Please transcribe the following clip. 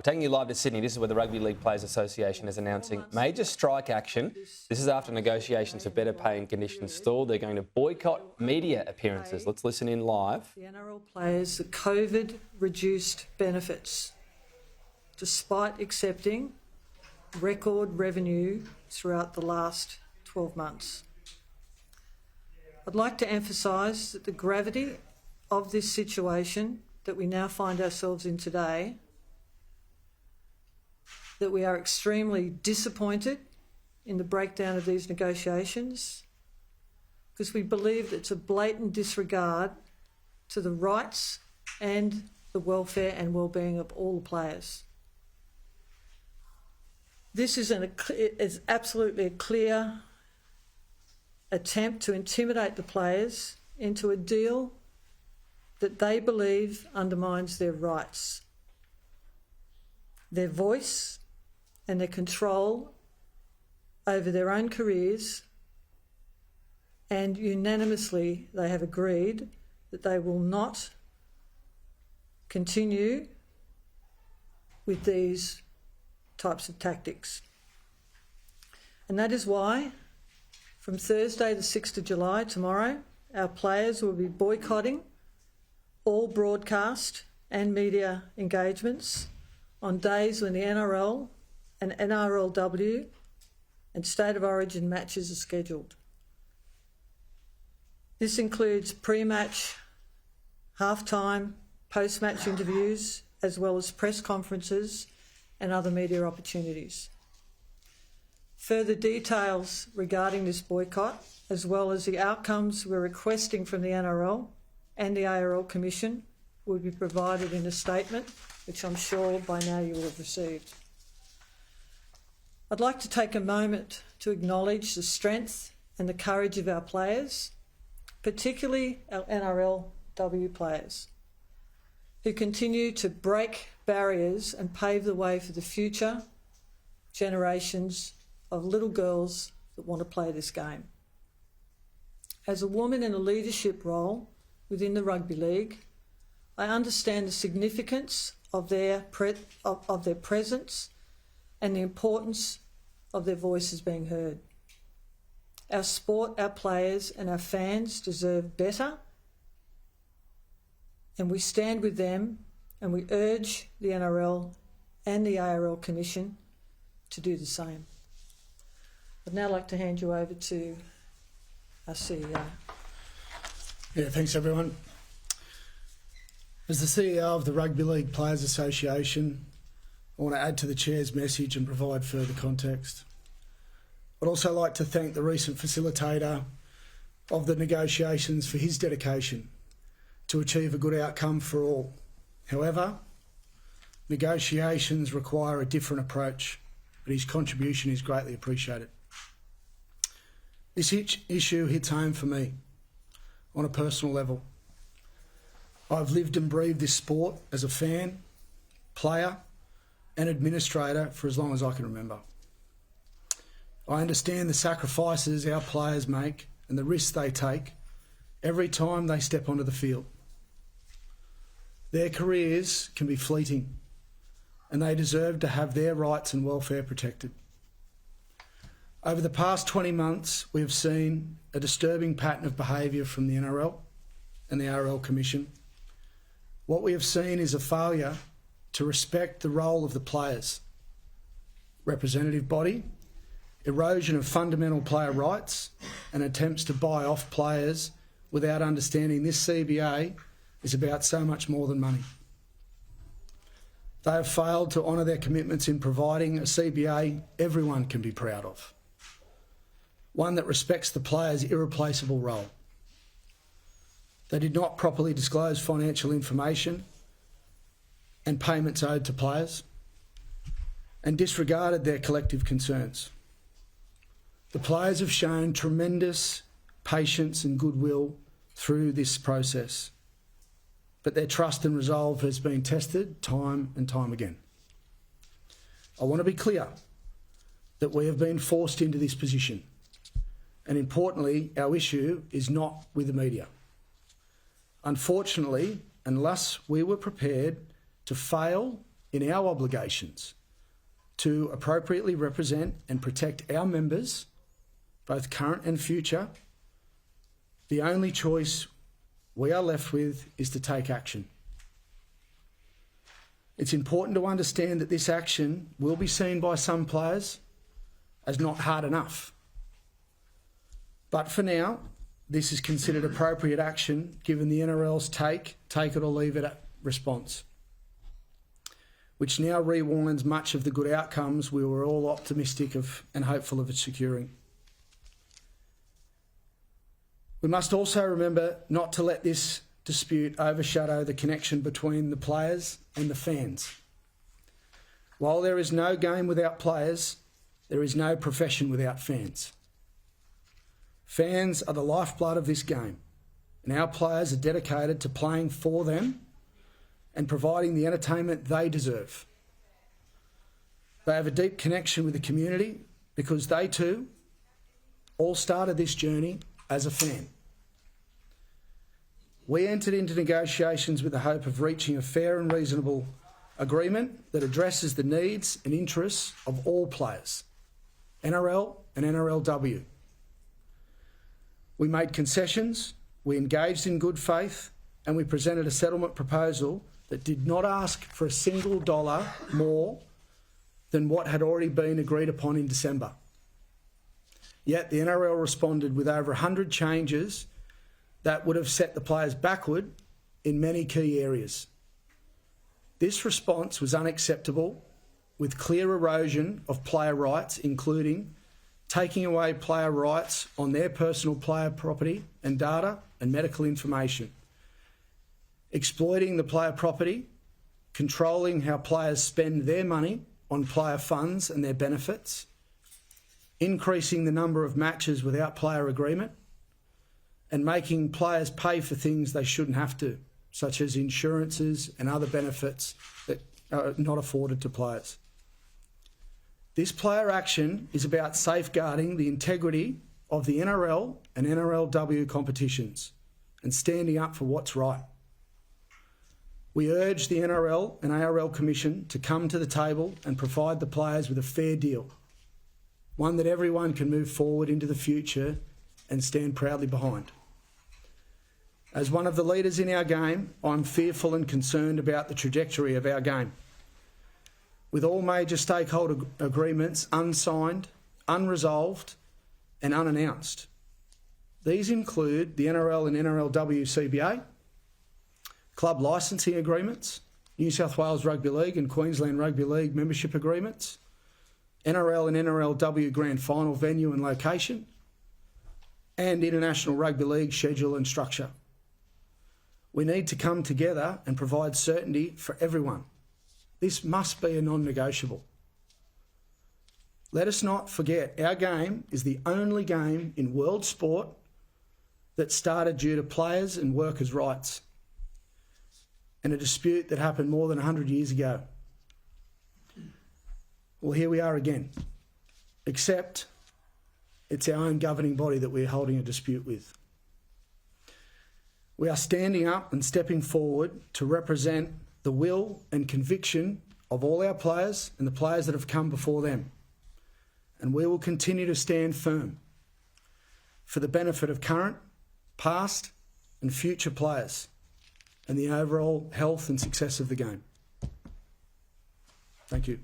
We're taking you live to Sydney. This is where the Rugby League Players Association is announcing major strike action. This is after negotiations for better pay and conditions stalled. They're going to boycott media appearances. Let's listen in live. The NRL players the COVID-reduced benefits, despite accepting record revenue throughout the last 12 months. I'd like to emphasise that the gravity of this situation that we now find ourselves in today, that we are extremely disappointed in the breakdown of these negotiations because we believe it's a blatant disregard to the rights and the welfare and well-being of all the players. This is absolutely a clear attempt to intimidate the players into a deal that they believe undermines their rights, their voice and their control over their own careers, and unanimously they have agreed that they will not continue with these types of tactics. And that is why from Thursday the 6th of July, tomorrow, our players will be boycotting all broadcast and media engagements on days when the NRL and NRLW and State of Origin matches are scheduled. This includes pre-match, half-time, post-match interviews, as well as press conferences and other media opportunities. Further details regarding this boycott, as well as the outcomes we're requesting from the NRL and the ARL Commission, will be provided in a statement, which I'm sure by now you will have received. I'd like to take a moment to acknowledge the strength and the courage of our players, particularly our NRLW players, who continue to break barriers and pave the way for the future generations of little girls that want to play this game. As a woman in a leadership role within the Rugby League, I understand the significance of their presence and the importance of their voices being heard. Our sport, our players and our fans deserve better, and we stand with them and we urge the NRL and the ARL Commission to do the same. I'd now like to hand you over to our CEO. Yeah, thanks everyone. As the CEO of the Rugby League Players Association, I want to add to the Chair's message and provide further context. I'd also like to thank the recent facilitator of the negotiations for his dedication to achieve a good outcome for all. However, negotiations require a different approach, but his contribution is greatly appreciated. This issue hits home for me on a personal level. I've lived and breathed this sport as a fan, player and administrator for as long as I can remember. I understand the sacrifices our players make and the risks they take every time they step onto the field. Their careers can be fleeting and they deserve to have their rights and welfare protected. Over the past 20 months, we have seen a disturbing pattern of behaviour from the NRL and the ARL Commission. What we have seen is a failure to respect the role of the players, representative body, erosion of fundamental player rights, and attempts to buy off players without understanding this CBA is about so much more than money. They have failed to honour their commitments in providing a CBA everyone can be proud of, one that respects the player's irreplaceable role. They did not properly disclose financial information and payments owed to players and disregarded their collective concerns. The players have shown tremendous patience and goodwill through this process, but their trust and resolve has been tested time and time again. I want to be clear that we have been forced into this position, and importantly, our issue is not with the media. Unfortunately, unless we were prepared to fail in our obligations to appropriately represent and protect our members, both current and future, the only choice we are left with is to take action. It's important to understand that this action will be seen by some players as not hard enough. But for now, this is considered appropriate action given the NRL's take it or leave it response, which now rewinds much of the good outcomes we were all optimistic of and hopeful of securing. We must also remember not to let this dispute overshadow the connection between the players and the fans. While there is no game without players, there is no profession without fans. Fans are the lifeblood of this game, and our players are dedicated to playing for them and providing the entertainment they deserve. They have a deep connection with the community because they too all started this journey as a fan. We entered into negotiations with the hope of reaching a fair and reasonable agreement that addresses the needs and interests of all players, NRL and NRLW. We made concessions, we engaged in good faith, and we presented a settlement proposal that did not ask for a single dollar more than what had already been agreed upon in December. Yet the NRL responded with over 100 changes that would have set the players backward in many key areas. This response was unacceptable, with clear erosion of player rights, including taking away player rights on their personal player property and data and medical information, exploiting the player property, controlling how players spend their money on player funds and their benefits, increasing the number of matches without player agreement, and making players pay for things they shouldn't have to, such as insurances and other benefits that are not afforded to players. This player action is about safeguarding the integrity of the NRL and NRLW competitions and standing up for what's right. We urge the NRL and ARL Commission to come to the table and provide the players with a fair deal, one that everyone can move forward into the future and stand proudly behind. As one of the leaders in our game, I'm fearful and concerned about the trajectory of our game. With all major stakeholder agreements unsigned, unresolved and unannounced. These include the NRL and NRLW CBA, club licensing agreements, New South Wales Rugby League and Queensland Rugby League membership agreements, NRL and NRLW grand final venue and location, and International Rugby League schedule and structure. We need to come together and provide certainty for everyone. This must be a non-negotiable. Let us not forget our game is the only game in world sport that started due to players' and workers' rights and a dispute that happened more than 100 years ago. Well, here we are again, except it's our own governing body that we're holding a dispute with. We are standing up and stepping forward to represent the will and conviction of all our players and the players that have come before them. And we will continue to stand firm for the benefit of current, past and future players and the overall health and success of the game. Thank you.